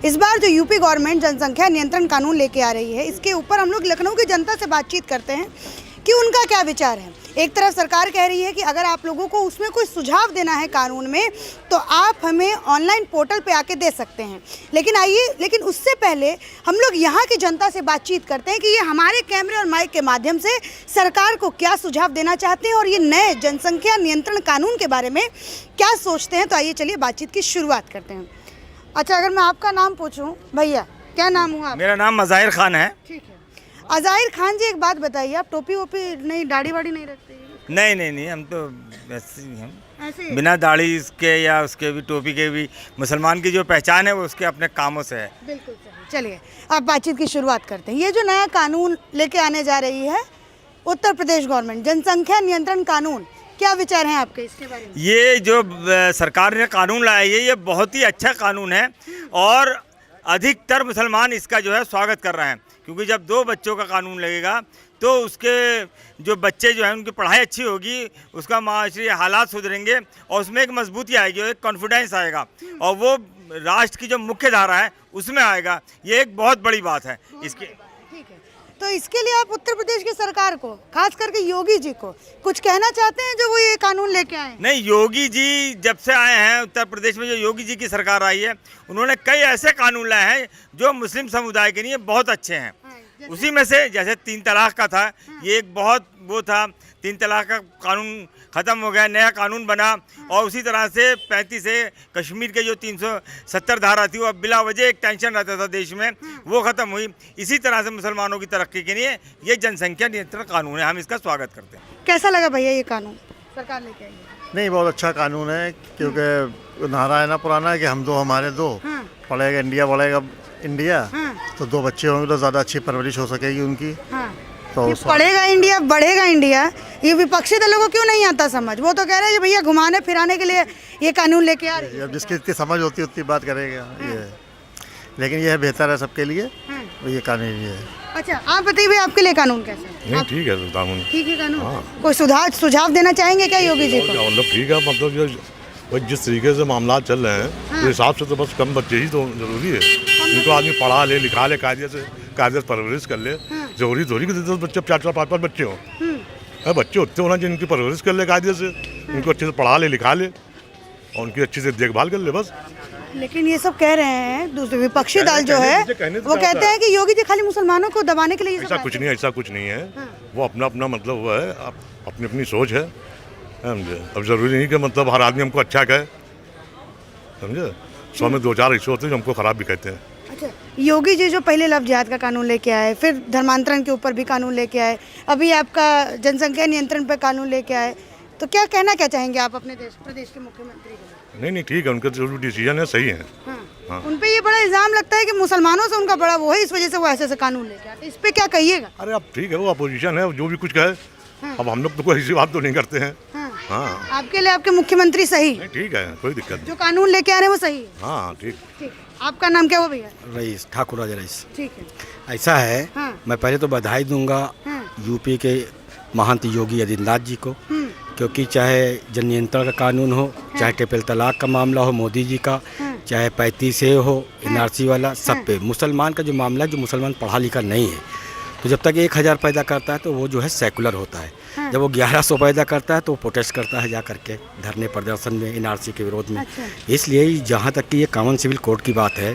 इस बार जो UP government जनसंख्या नियंत्रण कानून लेके आ रही है, इसके ऊपर हम लोग लखनऊ की जनता से बातचीत करते हैं कि उनका क्या विचार है। एक तरफ सरकार कह रही है कि अगर आप लोगों को उसमें कोई सुझाव देना है कानून में तो आप हमें ऑनलाइन पोर्टल पे आके दे सकते हैं। लेकिन उससे पहले हम लोग यहाँ की जनता से बातचीत करते हैं कि ये हमारे कैमरे और माइक के माध्यम से सरकार को क्या सुझाव देना चाहते हैं और ये नए जनसंख्या नियंत्रण कानून के बारे में क्या सोचते हैं। तो आइए चलिए बातचीत की शुरुआत करते हैं। अच्छा, अगर मैं आपका नाम पूछूं, भैया क्या नाम हुआ आपका? मेरा नाम अज़ाहिर खान है। ठीक है, अज़ाहिर खान जी, एक बात बताइए, आप टोपी वोपी नहीं, दाढ़ी वाड़ी नहीं रखते? नहीं, हम तो वैसे ही हैं, ऐसे बिना दाढ़ी इसके या उसके भी, टोपी के भी। मुसलमान की जो पहचान है वो उसके अपने कामों से है। बिल्कुल सही। चलिए अब बातचीत की शुरुआत करते हैं। ये जो नया कानून लेके आने जा रही है उत्तर प्रदेश गवर्नमेंट, जनसंख्या नियंत्रण कानून, क्या विचार हैं आपके इसके बारे में? ये जो सरकार ने कानून लाया है ये बहुत ही अच्छा कानून है और अधिकतर मुसलमान इसका जो है स्वागत कर रहे हैं, क्योंकि जब 2 बच्चों का कानून लगेगा तो उसके जो बच्चे जो हैं उनकी पढ़ाई अच्छी होगी, उसका माशरी हालात सुधरेंगे और उसमें एक मजबूती आएगी, एक कॉन्फिडेंस आएगा और वो राष्ट्र की जो मुख्य धारा है उसमें आएगा। ये एक बहुत बड़ी बात है इसकी। ठीक है, तो इसके लिए आप उत्तर प्रदेश की सरकार को, खास करके योगी जी को, कुछ कहना चाहते हैं जो वो ये कानून लेके आए? नहीं, योगी जी जब से आए हैं उत्तर प्रदेश में, जो योगी जी की सरकार आई है, उन्होंने कई ऐसे कानून लाए हैं जो मुस्लिम समुदाय के लिए बहुत अच्छे हैं। उसी में से जैसे 3 तलाक का था, ये एक बहुत वो था, 3 तलाक का कानून ख़त्म हो गया, नया कानून बना। और उसी तरह से 35 से कश्मीर के जो 370 धारा थी, वो अब बिला वजह एक टेंशन रहता था देश में, वो ख़त्म हुई। इसी तरह से मुसलमानों की तरक्की के लिए ये जनसंख्या नियंत्रण कानून है, हम इसका स्वागत करते हैं। कैसा लगा भैया ये कानून सरकार लेके आई है? नहीं, बहुत अच्छा कानून है, क्योंकि नारा है ना पुराना कि हम 2 हमारे 2, पढ़ेगा इंडिया बढ़ेगा इंडिया, तो 2 बच्चे होंगे तो ज़्यादा अच्छी परवरिश हो सकेगी उनकी। तो पढ़ेगा इंडिया बढ़ेगा इंडिया, ये विपक्षी दलों को क्यों नहीं आता समझ? वो तो कह रहे हैं भैया घुमाने फिराने के लिए ये कानून लेके आ रही है। अब जिसकी इतनी समझ होती है उतनी बात करेगा ये, लेकिन यह बेहतर है सबके लिए, ये कानून ये है। अच्छा, आप बताइए भाई, आपके लिए कानून कैसा है? नहीं, ठीक है कानून, ठीक है कानून। कोई सुझाव देना चाहेंगे क्या योगी जी को? मतलब ठीक है, मतलब जिस तरीके से मामला चल रहे हैं उस हिसाब से तो बस कम बच्चे ही तो जरूरी है। इनको आदमी पढ़ा ले, लिखा ले, कायदे से परवरिश कर ले। जरूरी थोड़ी कि 10 बच्चे, 4-4, 5-5 बच्चे हों। बच्चे होते होना जिनकी परवरिश कर ले कायदे से, उनको अच्छे से पढ़ा ले, लिखा ले और उनकी अच्छे से देखभाल कर ले बस। लेकिन ये सब कह रहे हैं दूसरे विपक्षी दल जो है, वो कहते हैं कि योगी जी खाली मुसलमानों को दबाने के लिए। ऐसा कुछ नहीं है। वो अपना मतलब वो है, अपनी सोच है, समझे। अब जरूरी नहीं कि मतलब हर आदमी हमको अच्छा कहे, समझे। 100 में 2-4 ऐसे होते हैं जो हमको खराब भी कहते हैं। अच्छा, योगी जी जो पहले लव जिहाद का कानून लेके आए, फिर धर्मांतरण के ऊपर भी कानून लेके आए, अभी आपका जनसंख्या नियंत्रण पर कानून लेके आए, तो क्या चाहेंगे आप अपने प्रदेश के मुख्यमंत्री को? नहीं, ठीक है, उनका जो डिसीजन है सही है। हाँ। उन पे ये बड़ा इल्जाम लगता है कि मुसलमानों से उनका बड़ा वो है, इस वजह से वो ऐसे कानून लेके आते। इस पे क्या कहिएगा? अरे अब ठीक है, वो अपोजिशन है, जो भी कुछ कहे। अब हम लोग तो कोई ऐसी बात तो नहीं करते हैं। हाँ। आपके लिए आपके मुख्यमंत्री सही? ठीक है, कोई दिक्कत नहीं। जो कानून लेके आ रहे हैं वो सही है? हाँ, ठीक। आपका नाम क्या हुआ भैया? रईस, ठाकुर राजा रईस। ठीक है। ऐसा है, हाँ। मैं पहले तो बधाई दूंगा यूपी के महंत योगी आदित्यनाथ जी को, क्योंकि चाहे जन नियंत्रण का कानून हो, चाहे ट्रिपल तलाक का मामला हो मोदी जी का, चाहे 35 हो, NRC वाला, सब पे मुसलमान का जो मामला है, जो मुसलमान पढ़ा लिखा नहीं है, तो जब तक 1000 पैदा करता है तो वो जो है सेकुलर होता है। जब वो 1100 पैदा करता है तो वो प्रोटेस्ट करता है जा करके धरने प्रदर्शन में NRC के विरोध में। अच्छा। इसलिए जहाँ तक कि ये कॉमन सिविल कोड की बात है,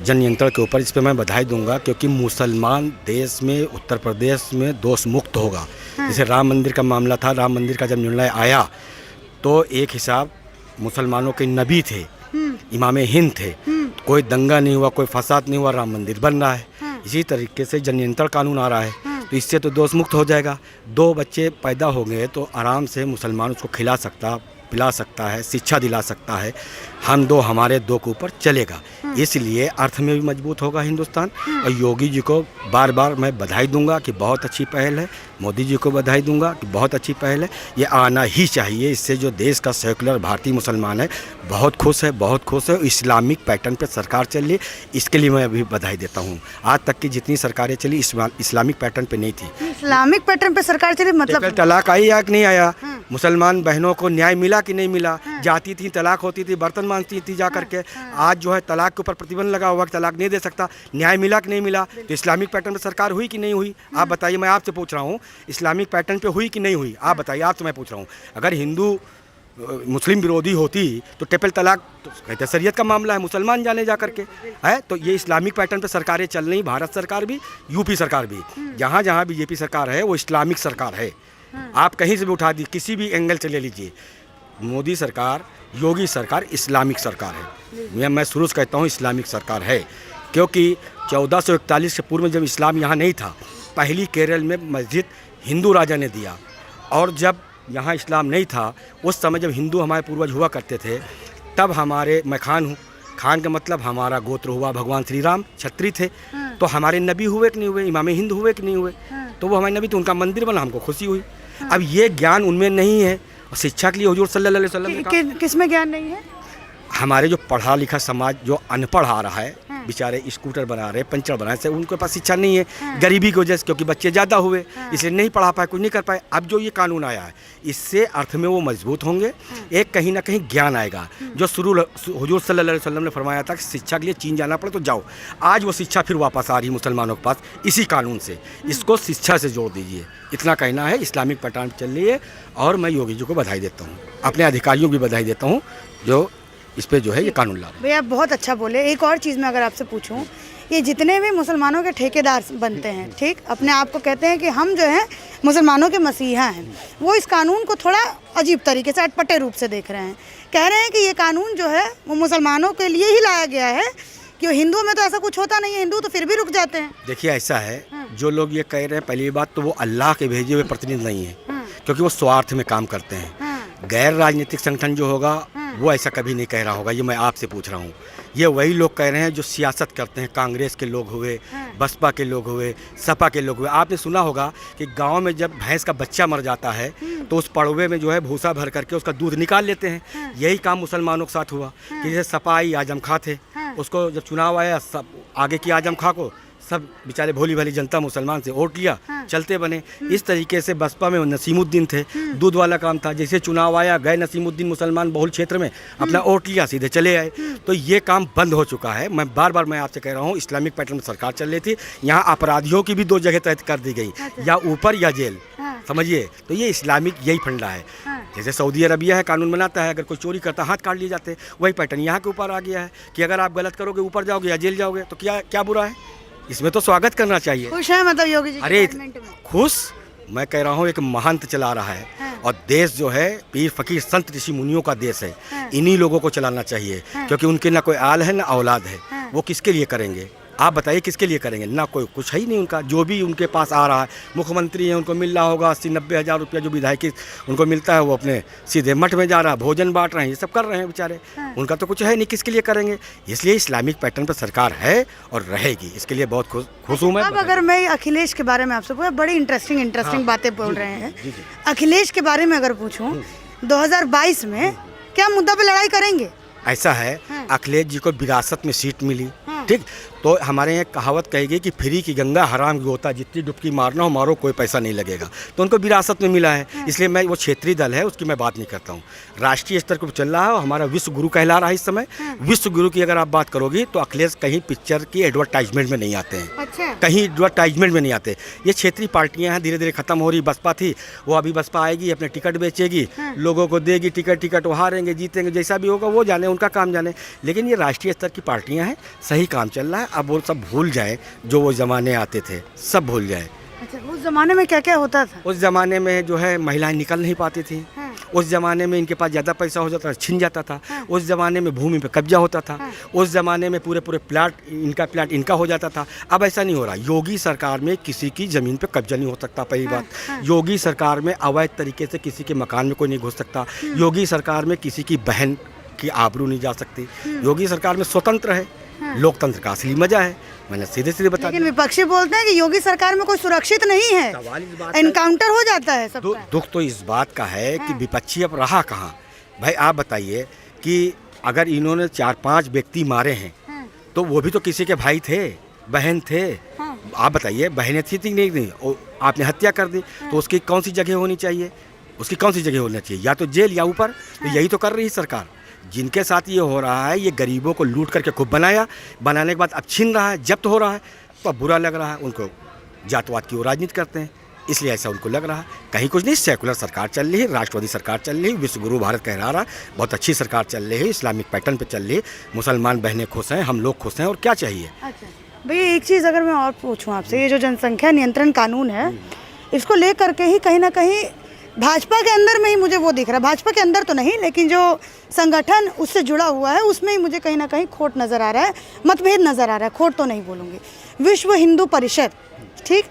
जन नियंत्रण के ऊपर, इस पर मैं बधाई दूंगा, क्योंकि मुसलमान देश में, उत्तर प्रदेश में दोष मुक्त होगा। जैसे राम मंदिर का मामला था, राम मंदिर का जब निर्णय आया तो एक हिसाब मुसलमानों के नबी थे, इमाम हिंद थे, कोई दंगा नहीं हुआ, कोई फसाद नहीं हुआ, राम मंदिर बन रहा है। इसी तरीके से जन नियंत्रण कानून आ रहा है, तो इससे तो दोष मुक्त हो जाएगा। 2 बच्चे पैदा हो गए तो आराम से मुसलमान उसको खिला सकता, पिला सकता है, शिक्षा दिला सकता है। हम 2 हमारे 2 के ऊपर चलेगा, इसलिए अर्थ में भी मजबूत होगा हिंदुस्तान। और योगी जी को बार बार मैं बधाई दूंगा कि बहुत अच्छी पहल है, मोदी जी को बधाई दूंगा कि बहुत अच्छी पहल है, ये आना ही चाहिए। इससे जो देश का सेकुलर भारतीय मुसलमान है बहुत खुश है, बहुत खुश है। इस्लामिक पैटर्न पे सरकार चल रही, इसके लिए मैं अभी बधाई देता हूँ। आज तक की जितनी सरकारें चली इस्लामिक पैटर्न पे नहीं थी। इस्लामिक पैटर्न पे सरकार चली मतलब तलाक आई या कि नहीं आया, मुसलमान बहनों को न्याय मिला कि नहीं मिला, जाती थी, तलाक होती थी, बर्तन मुसलमान थी जा करके। आज जो है तलाक के ऊपर प्रतिबंध लगा हुआ कि तलाक नहीं दे सकता। न्याय मिला कि नहीं मिला? तो इस्लामिक पैटर्न पर सरकार हुई कि नहीं हुई? आप बताइए, मैं आपसे पूछ रहा हूँ, इस्लामिक पैटर्न पे हुई कि नहीं हुई? आप बताइए, आपसे मैं पूछ रहा हूँ। अगर हिंदू मुस्लिम विरोधी होती तो ट्रिपल तलाक तो कहते शरीयत का मामला है, मुसलमान जाने जा करके है। तो ये इस्लामिक पैटर्न पे सरकारें चल रही, भारत सरकार भी, यूपी सरकार भी, जहाँ जहाँ बीजेपी सरकार है वो इस्लामिक सरकार है। आप कहीं से भी उठा दी, किसी भी एंगल से ले लीजिए, मोदी सरकार, योगी सरकार इस्लामिक सरकार है। मैं शुरू से कहता हूँ इस्लामिक सरकार है, क्योंकि 1441 से पूर्व में जब इस्लाम यहाँ नहीं था, पहली केरल में मस्जिद हिंदू राजा ने दिया। और जब यहाँ इस्लाम नहीं था, उस समय जब हिंदू हमारे पूर्वज हुआ करते थे, तब हमारे, मैं खान हूँ, खान का मतलब हमारा गोत्र हुआ भगवान श्री राम, क्षत्रिय थे, तो हमारे नबी हुए कि नहीं हुए, इमाम हिंद हुए कि नहीं हुए? तो वो हमारे नबी, तो उनका मंदिर बना, हमको खुशी हुई। अब ये ज्ञान उनमें नहीं है, और शिक्षा के लिए हुजूर सल्लल्लाहु अलैहि वसल्लम ने कहा, किसमें ज्ञान नहीं है? हमारे जो पढ़ा लिखा समाज जो अनपढ़ आ रहा है, बेचारे स्कूटर बना रहे, पंचर बना रहे, उनके पास शिक्षा नहीं है, गरीबी की वजह से, क्योंकि बच्चे ज़्यादा हुए, इसलिए नहीं पढ़ा पाए, कुछ नहीं कर पाए। अब जो ये कानून आया है, इससे अर्थ में वो मजबूत होंगे, एक कहीं ना कहीं ज्ञान आएगा। जो शुरू हुजूर सल्लल्लाहु अलैहि वसल्लम ने फरमाया था कि शिक्षा के लिए चीन जाना पड़े तो जाओ, आज वो शिक्षा फिर वापस आ रही है मुसलमानों के पास इसी कानून से। इसको शिक्षा से जोड़ दीजिए, इतना कहना है। इस्लामिक पैटर्न चल रही है, और मैं योगी जी को बधाई देता हूँ, अपने अधिकारियों को भी बधाई देता हूँ जो इस पे जो है ये कानून ला रहे हैं। भैया बहुत अच्छा बोले। एक और चीज़ मैं अगर आपसे पूछूं, ये जितने भी मुसलमानों के ठेकेदार बनते हैं, ठीक, अपने आप को कहते हैं कि हम जो है मुसलमानों के मसीहा हैं, वो इस कानून को थोड़ा अजीब तरीके से, अटपटे रूप से देख रहे हैं। कह रहे हैं कि ये कानून जो है वो मुसलमानों के लिए ही लाया गया है, कि हिंदुओं में तो ऐसा कुछ होता नहीं है, हिंदू तो फिर भी रुक जाते हैं। देखिए ऐसा है, जो लोग ये कह रहे हैं, पहली बात तो वो अल्लाह के भेजे हुए प्रतिनिधि नहीं है, क्योंकि वो स्वार्थ में काम करते हैं। गैर राजनीतिक संगठन जो होगा वो ऐसा कभी नहीं कह रहा होगा, ये मैं आपसे पूछ रहा हूँ। ये वही लोग कह रहे हैं जो सियासत करते हैं, कांग्रेस के लोग हुए, बसपा के लोग हुए, सपा के लोग हुए। आपने सुना होगा कि गांव में जब भैंस का बच्चा मर जाता है तो उस पड़वे में जो है भूसा भर करके उसका दूध निकाल लेते हैं। यही काम मुसलमानों के साथ हुआ कि जैसे सपा आई, आजम खां थे, उसको जब चुनाव आया, सब आगे की आजम खां को सब बेचारे भोली भाली जनता मुसलमान से वोट लिया, चलते बने। इस तरीके से बसपा में नसीमुद्दीन थे, दूध वाला काम था, जैसे चुनाव आया, गए नसीमुद्दीन मुसलमान बहुल क्षेत्र में, अपना वोट लिया, सीधे चले आए। तो ये काम बंद हो चुका है। मैं बार बार मैं आपसे कह रहा हूँ, इस्लामिक पैटर्न में सरकार चल रही थी, यहाँ अपराधियों की भी 2 जगह तय कर दी गई, या ऊपर या जेल, समझिए। तो ये इस्लामिक यही फंडा है। जैसे सऊदी अरबिया है, कानून बनाता है, अगर कोई चोरी करता हाथ काट लिए जाते हैं, वही पैटर्न यहाँ के ऊपर आ गया है कि अगर आप गलत करोगे ऊपर जाओगे या जेल जाओगे, तो क्या बुरा है? इसमें तो स्वागत करना चाहिए। खुश है मतलब योगी जी? अरे खुश, मैं कह रहा हूँ एक महंत चला रहा है, और देश जो है पीर फकीर संत ऋषि मुनियों का देश है। इन्हीं लोगों को चलाना चाहिए, क्योंकि उनके ना कोई आल है ना औलाद है। वो किसके लिए करेंगे? आप बताइए किसके लिए करेंगे? ना कोई कुछ है ही नहीं उनका। जो भी उनके पास आ रहा है, मुख्यमंत्री हैं, उनको मिल रहा होगा 80-90 हज़ार रुपया जो विधायक उनको मिलता है, वो अपने सीधे मठ में जा रहा है, भोजन बांट रहे हैं, ये सब कर रहे हैं बेचारे। उनका तो कुछ है नहीं, किसके लिए करेंगे? इसलिए इस्लामिक पैटर्न पर सरकार है और रहेगी, इसके लिए बहुत खुश हूँ मैं। अब अगर मैं अखिलेश के बारे में आपसे पूछूं, बड़ी इंटरेस्टिंग बातें बोल रहे हैं। अखिलेश के बारे में अगर पूछूं, 2022 में क्या मुद्दा पे लड़ाई करेंगे? ऐसा है, अखिलेश जी को विरासत में सीट मिली, ठीक, तो हमारे यहाँ कहावत कही गई कि फ्री की गंगा हराम की गोता, जितनी डुबकी मारना हो मारो, कोई पैसा नहीं लगेगा। तो उनको विरासत में मिला है, इसलिए मैं वो क्षेत्रीय दल है उसकी मैं बात नहीं करता हूँ। राष्ट्रीय स्तर पर चल रहा है, हमारा विश्व गुरु कहला रहा है इस समय। विश्व गुरु की अगर आप बात करोगी तो अखिलेश कहीं पिक्चर की एडवर्टाइजमेंट में नहीं आते हैं। अच्छा। कहीं एडवर्टाइजमेंट में नहीं आते। ये क्षेत्रीय पार्टियां हैं, धीरे धीरे खत्म हो रही। बसपा थी, वो अभी बसपा आएगी, अपने टिकट बेचेगी, लोगों को देगी टिकट, वो हारेंगे जीतेंगे, जैसा भी होगा वो जाने, उनका काम जाने। लेकिन ये राष्ट्रीय स्तर की पार्टियां हैं, सही काम चल रहा है। अब वो सब भूल जाए जो वो ज़माने आते थे, सब भूल जाए। अच्छा, उस ज़माने में क्या क्या होता था? उस ज़माने में जो है महिलाएं निकल नहीं पाती थी। उस ज़माने में इनके पास ज़्यादा पैसा हो जाता था, छिन जाता था। उस ज़माने में भूमि पे कब्जा होता था। उस ज़माने में पूरे प्लाट इनका हो जाता था। अब ऐसा नहीं हो रहा। योगी सरकार में किसी की ज़मीन पे कब्जा नहीं हो सकता, पहली बात। योगी सरकार में अवैध तरीके से किसी के मकान में कोई नहीं घुस सकता। योगी सरकार में किसी की बहन की आबरू नहीं जा सकती। योगी सरकार में स्वतंत्र है, लोकतंत्र का असली मजा है। मैंने सीधे बता दिया। लेकिन विपक्षी बोलते हैं कि योगी सरकार में कोई सुरक्षित नहीं है, एनकाउंटर हो जाता है सबका। दुख तो इस बात का है कि विपक्षी अब रहा कहाँ। भाई आप बताइए कि अगर इन्होंने 4-5 व्यक्ति मारे हैं तो वो भी तो किसी के भाई थे, बहन थे। आप बताइए, बहनें थी नहीं, आपने हत्या कर दी, तो उसकी कौन सी जगह होनी चाहिए? उसकी कौन सी जगह होनी चाहिए? या तो जेल या ऊपर। तो यही तो कर रही है सरकार। जिनके साथ ये हो रहा है, ये गरीबों को लूट करके खूब बनाने के बाद अब छीन रहा है, जब्त हो रहा है, तो अब बुरा लग रहा है उनको। जातवाद की वो राजनीति करते हैं, इसलिए ऐसा उनको लग रहा है। कहीं कुछ नहीं, सेकुलर सरकार चल रही है, राष्ट्रवादी सरकार चल रही है, विश्वगुरु भारत कहला रहा है, बहुत अच्छी सरकार चल रही है, इस्लामिक पैटर्न पे चल रही है, मुसलमान बहनें खुश हैं, हम लोग खुश हैं, और क्या चाहिए। अच्छा भैया, एक चीज़ अगर मैं और पूछूं आपसे, ये जो जनसंख्या नियंत्रण कानून है, इसको लेकर के ही कहीं ना कहीं भाजपा के अंदर में ही मुझे वो दिख रहा है, भाजपा के अंदर तो नहीं, लेकिन जो संगठन उससे जुड़ा हुआ है उसमें ही मुझे कहीं ना कहीं खोट नज़र आ रहा है, मतभेद नज़र आ रहा है, खोट तो नहीं बोलूँगी। विश्व हिंदू परिषद, ठीक,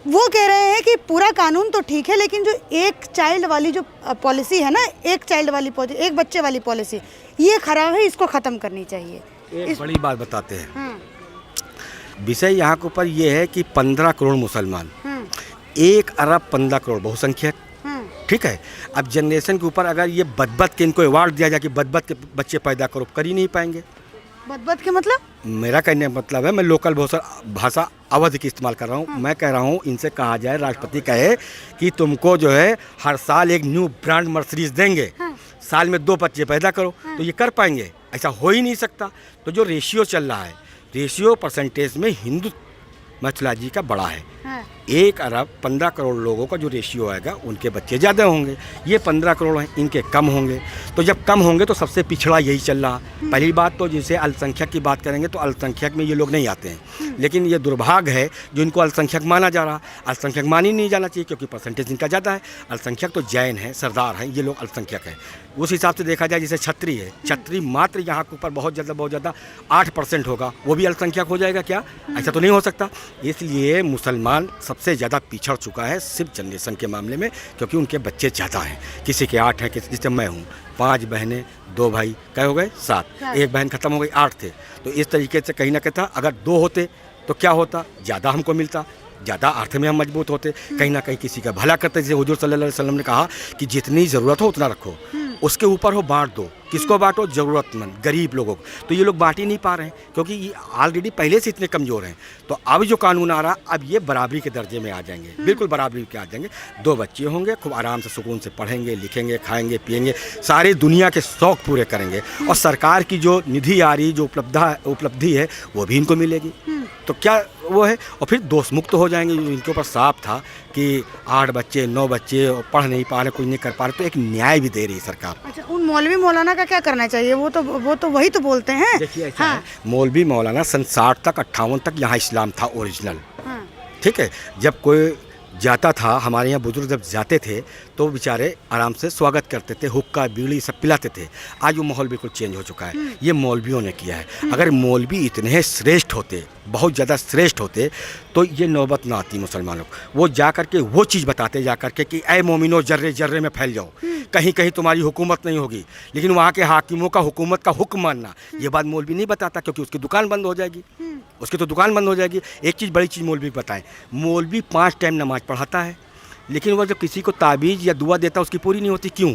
वो कह रहे हैं कि पूरा कानून तो ठीक है, लेकिन जो एक चाइल्ड वाली जो पॉलिसी है ना, एक चाइल्ड वाली पॉलिसी, एक बच्चे वाली पॉलिसी, ये खराब है, इसको ख़त्म करनी चाहिए। एक बड़ी बात बताते हैं, विषय यहाँ के ऊपर ये है कि 15 करोड़ मुसलमान, 1 अरब 15 करोड़ बहुसंख्यक, ठीक है। अब जनरेशन के ऊपर अगर ये बदबद के इनको अवार्ड दिया जाए कि बदबद के बच्चे पैदा करो, कर ही नहीं पाएंगे। बदबद के मतलब? मेरा कहने का मतलब है, मैं लोकल भाषा अवध की इस्तेमाल कर रहा हूँ। मैं कह रहा हूँ इनसे कहा जाए, राष्ट्रपति कहे कि तुमको जो है हर साल एक न्यू ब्रांड मर्सिडीज देंगे, साल में 2 बच्चे पैदा करो, तो ये कर पाएंगे? ऐसा हो ही नहीं सकता। तो जो रेशियो चल रहा है, रेशियो परसेंटेज में हिंदू मैथोलॉजी का बड़ा है। 1 अरब 15 करोड़ लोगों का जो रेशियो आएगा, उनके बच्चे ज़्यादा होंगे। ये 15 करोड़ हैं, इनके कम होंगे। तो जब कम होंगे तो सबसे पिछड़ा यही चल रहा। पहली बात तो जैसे अल्पसंख्यक की बात करेंगे तो अल्पसंख्यक में ये लोग नहीं आते हैं, लेकिन ये दुर्भाग्य है जो इनको अल्पसंख्यक माना जा रहा। अल्पसंख्यक मान ही नहीं जाना चाहिए, क्योंकि परसेंटेज इनका ज़्यादा है। अल्पसंख्यक तो जैन हैं, सरदार हैं, ये लोग अल्पसंख्यक हैं। उस हिसाब से देखा जाए, जैसे छत्री है, छत्री मात्र यहाँ के ऊपर बहुत ज़्यादा 8% होगा, वो भी अल्पसंख्यक हो जाएगा क्या? ऐसा तो नहीं हो सकता। इसलिए मुसलमान सबसे ज़्यादा पिछड़ चुका है सिर्फ जनरेशन के मामले में, क्योंकि उनके बच्चे ज़्यादा हैं। किसी के 8 हैं, जैसे मैं हूँ, 5 बहनें, 2 भाई, क्या हो गए 7, 1 बहन ख़त्म हो गई, 8 थे। तो इस तरीके से कहीं ना कहीं था, अगर 2 होते तो क्या होता, ज़्यादा हमको मिलता, ज़्यादा अर्थ में हम मजबूत होते, कहीं ना कहीं किसी का भला करते। जैसे हुजूर सल्लल्लाहु अलैहि वसल्लम ने कहा कि जितनी ज़रूरत हो उतना रखो, उसके ऊपर हो बांट दो। किसको बांटो? ज़रूरतमंद गरीब लोगों को। तो ये लोग बांट ही नहीं पा रहे हैं, क्योंकि ये ऑलरेडी पहले से इतने कमज़ोर हैं। तो अब जो कानून आ रहा, अब ये बराबरी के दर्जे में आ जाएंगे, बिल्कुल बराबरी के आ जाएंगे। 2 बच्चे होंगे, खूब आराम से सुकून से पढ़ेंगे, लिखेंगे, खाएंगे, पिएंगे, सारे दुनिया के शौक़ पूरे करेंगे। और सरकार की जो निधि आ रही, जो उपलब्धि है, वो भी इनको मिलेगी। तो क्या वो है, और फिर दोष मुक्त हो जाएंगे। इनके ऊपर साफ था कि 8 बच्चे 9 बच्चे पढ़ नहीं पा रहे, कुछ नहीं कर पा रहे, तो एक न्याय भी दे रही है सरकार। अच्छा, उन मौलवी मौलाना का क्या करना चाहिए? वो तो वही तो बोलते हैं। देखिए ऐसा है, मौलवी मौलाना सन 60 तक 58 तक यहाँ इस्लाम था ओरिजिनल, ठीक है। जब कोई जाता था, हमारे यहाँ बुजुर्ग जब जाते थे तो बेचारे आराम से स्वागत करते थे, हुक्का बीड़ी सब पिलाते थे। आज वो माहौल बिल्कुल चेंज हो चुका है, ये मौलवियों ने किया है। अगर मौलवी इतने श्रेष्ठ होते, बहुत ज़्यादा श्रेष्ठ होते, तो ये नौबत ना आती मुसलमानों को। वो जा कर के वो चीज़ बताते जा कर के कि ऐ मोमिनो जर्रे जर्रे में फैल जाओ, कहीं कहीं तुम्हारी हुकूमत नहीं होगी, लेकिन वहाँ के हाकिमों का हुकूमत का हुक्म मानना, ये बात मौलवी नहीं बताता, क्योंकि उसकी दुकान बंद हो जाएगी, उसकी तो दुकान बंद हो जाएगी। एक चीज़, बड़ी चीज़ मौलवी बताएं, मौलवी 5 टाइम नमाज पढ़ाता है, लेकिन वह जब किसी को ताबीज़ या दुआ देता है उसकी पूरी नहीं होती। क्यों?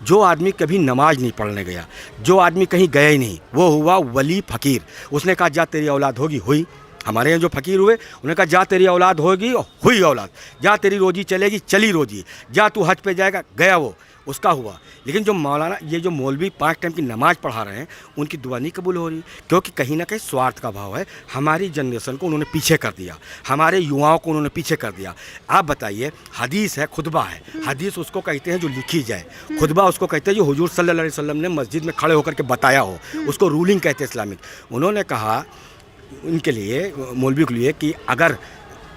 जो आदमी कभी नमाज नहीं पढ़ने गया, जो आदमी कहीं गया ही नहीं, वो हुआ वली फ़कीर। उसने कहा जा तेरी औलाद होगी, हुई। हमारे यहाँ जो फ़कीर हुए, उन्होंने कहा जा तेरी औलाद होगी, हुई औलाद। जा तेरी रोजी चलेगी, चली रोजी। जा तू हज पे जाएगा, गया वो, उसका हुआ। लेकिन जो मौलाना, ये जो मौलवी 5 टाइम की नमाज पढ़ा रहे हैं, उनकी दुआ नहीं कबूल हो रही, क्योंकि कहीं ना कहीं स्वार्थ का भाव है। हमारी जनरेशन को उन्होंने पीछे कर दिया, हमारे युवाओं को उन्होंने पीछे कर दिया। आप बताइए, हदीस है, खुतबा है। हदीस उसको कहते हैं जो लिखी जाए, खुतबा उसको कहते हैं जो हुजूर सल्लल्लाहु अलैहि वसल्लम ने मस्जिद में खड़े होकर के बताया हो, उसको रूलिंग कहते हैं इस्लामिक। उन्होंने कहा उनके लिए, मौलवी के लिए, कि अगर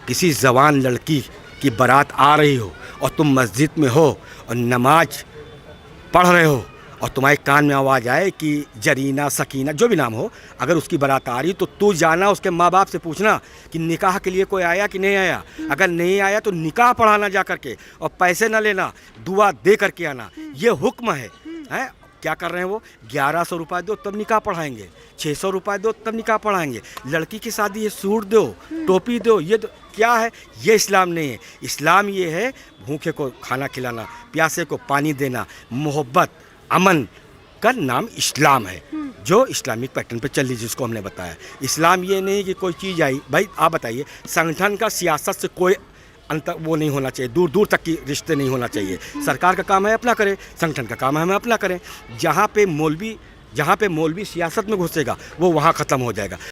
किसी जवान लड़की की बारात आ रही हो और तुम मस्जिद में हो और नमाज पढ़ रहे हो और तुम्हारे कान में आवाज़ आए कि जरीना, सकीना, जो भी नाम हो, अगर उसकी बारात आ रही तो तू जाना, उसके माँ बाप से पूछना कि निकाह के लिए कोई आया कि नहीं आया। अगर नहीं आया तो निकाह पढ़ाना जा करके, और पैसे ना लेना, दुआ दे करके आना। ये हुक्म है। क्या कर रहे हैं वो? 1100 रुपये दो तब निकाह पढ़ाएंगे, 600 रुपये दो तब निकाह पढ़ाएंगे। लड़की की शादी है, सूट दो, टोपी दो, ये क्या है? ये इस्लाम नहीं है। इस्लाम ये है भूखे को खाना खिलाना, प्यासे को पानी देना, मोहब्बत, अमन का नाम इस्लाम है, जो इस्लामिक पैटर्न पे चल रही, जिसको हमने बताया। इस्लाम ये नहीं कि कोई चीज़ आई। भाई आप बताइए, संगठन का सियासत से कोई अंतर वो नहीं होना चाहिए, दूर दूर तक की रिश्ते नहीं होना चाहिए। सरकार का काम है अपना करे, संगठन का काम है हमें अपना करें। जहाँ पे मौलवी सियासत में घुसेगा वो वहाँ ख़त्म हो जाएगा।